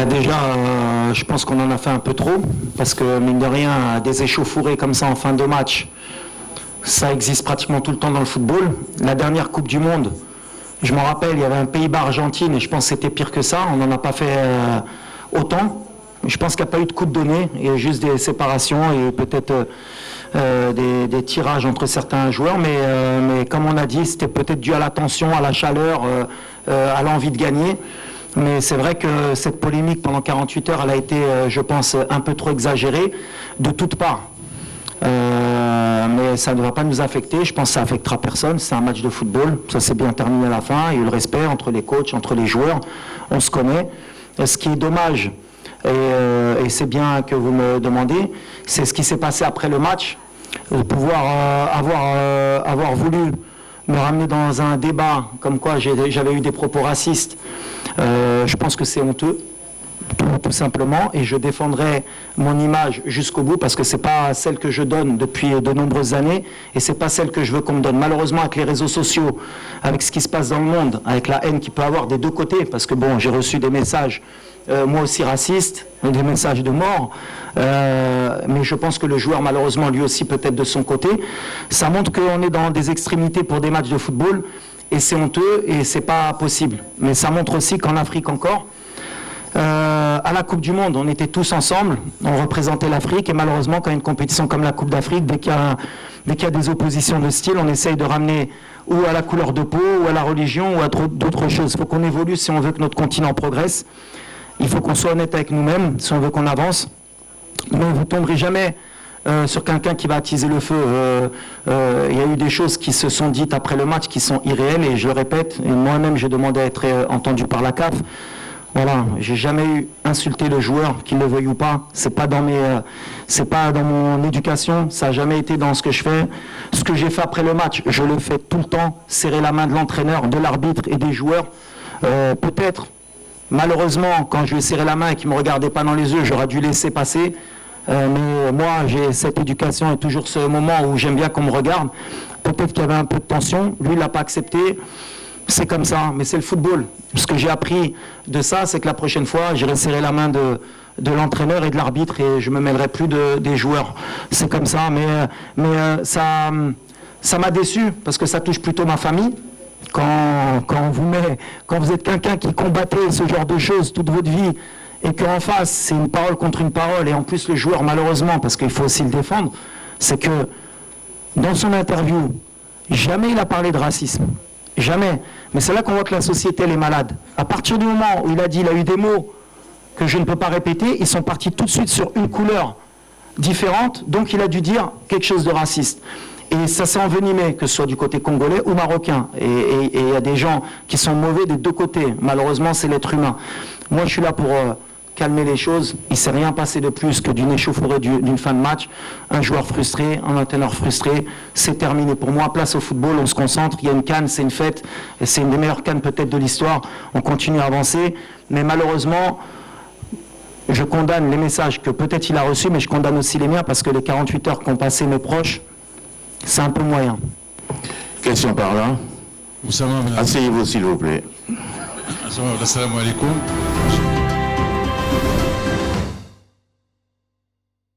Déjà, je pense qu'on en a fait un peu trop, parce que mine de rien, des échauffourées comme ça en fin de match, ça existe pratiquement tout le temps dans le football. La dernière Coupe du Monde, je m'en rappelle, il y avait un Pays-Bas-Argentine, et je pense que c'était pire que ça, on n'en a pas fait autant. Je pense qu'il n'y a pas eu de coup de données, il y a juste des séparations et peut-être des tirages entre certains joueurs, mais comme on a dit, c'était peut-être dû à la tension, à la chaleur, à l'envie de gagner. Mais c'est vrai que cette polémique pendant 48 heures, elle a été, je pense, un peu trop exagérée de toutes parts. Mais ça ne va pas nous affecter, je pense que ça affectera personne, c'est un match de football, ça s'est bien terminé à la fin, il y a eu le respect entre les coachs, entre les joueurs, on se connaît. Ce qui est dommage, et c'est bien que vous me demandez, c'est ce qui s'est passé après le match, pouvoir avoir voulu me ramener dans un débat comme quoi j'avais eu des propos racistes. Je pense que c'est honteux, tout simplement, et je défendrai mon image jusqu'au bout parce que c'est pas celle que je donne depuis de nombreuses années et c'est pas celle que je veux qu'on me donne. Malheureusement, avec les réseaux sociaux, avec ce qui se passe dans le monde, avec la haine qu'il peut avoir des deux côtés, parce que bon, j'ai reçu des messages moi aussi racistes, des messages de mort, mais je pense que le joueur, malheureusement, lui aussi peut-être de son côté, ça montre qu'on est dans des extrémités pour des matchs de football. Et c'est honteux et c'est pas possible. Mais ça montre aussi qu'en Afrique encore, à la Coupe du Monde, on était tous ensemble, on représentait l'Afrique et malheureusement quand il y a une compétition comme la Coupe d'Afrique, dès qu'il y a des oppositions de style, on essaye de ramener ou à la couleur de peau, ou à la religion, ou à d'autres choses. Il faut qu'on évolue si on veut que notre continent progresse. Il faut qu'on soit honnête avec nous-mêmes si on veut qu'on avance. Mais vous ne tomberez jamais sur quelqu'un qui va attiser le feu. Il y a eu des choses qui se sont dites après le match qui sont irréelles et je le répète, et moi-même j'ai demandé à être entendu par la CAF. Voilà, j'ai jamais insulté le joueur, qu'il le veuille ou pas. C'est pas dans mon éducation, ça a jamais été dans ce que je fais. Ce que j'ai fait après le match, je le fais tout le temps, serrer la main de l'entraîneur, de l'arbitre et des joueurs. Peut-être, malheureusement, quand je lui ai serré la main et qu'il me regardait pas dans les yeux, j'aurais dû laisser passer. Mais moi, j'ai cette éducation et toujours ce moment où j'aime bien qu'on me regarde. Peut-être qu'il y avait un peu de tension. Lui, il l'a pas accepté. C'est comme ça, mais c'est le football. Ce que j'ai appris de ça, c'est que la prochaine fois, j'irai serrer la main de l'entraîneur et de l'arbitre et je me mêlerai plus des joueurs. C'est comme ça, mais ça m'a déçu parce que ça touche plutôt ma famille. Quand vous êtes quelqu'un qui combattait ce genre de choses toute votre vie, et qu'en face, c'est une parole contre une parole, et en plus le joueur, malheureusement, parce qu'il faut aussi le défendre, c'est que dans son interview, jamais il a parlé de racisme. Jamais. Mais c'est là qu'on voit que la société, elle est malade. À partir du moment où il a dit, il a eu des mots que je ne peux pas répéter, ils sont partis tout de suite sur une couleur différente, donc il a dû dire quelque chose de raciste. Et ça s'est envenimé, que ce soit du côté congolais ou marocain. Et il y a des gens qui sont mauvais des deux côtés. Malheureusement, c'est l'être humain. Moi, je suis là pour calmer les choses. Il ne s'est rien passé de plus que d'une échauffourée d'une fin de match. Un joueur frustré, un entraîneur frustré. C'est terminé pour moi. Place au football, on se concentre. Il y a une CAN, c'est une fête. Et c'est une des meilleures CAN peut-être de l'histoire. On continue à avancer. Mais malheureusement, je condamne les messages que peut-être il a reçus, mais je condamne aussi les miens parce que les 48 heures qu'ont passé mes proches, c'est un peu moyen. Question par là. Asseyez-vous s'il vous plaît. Assalamu alaikum.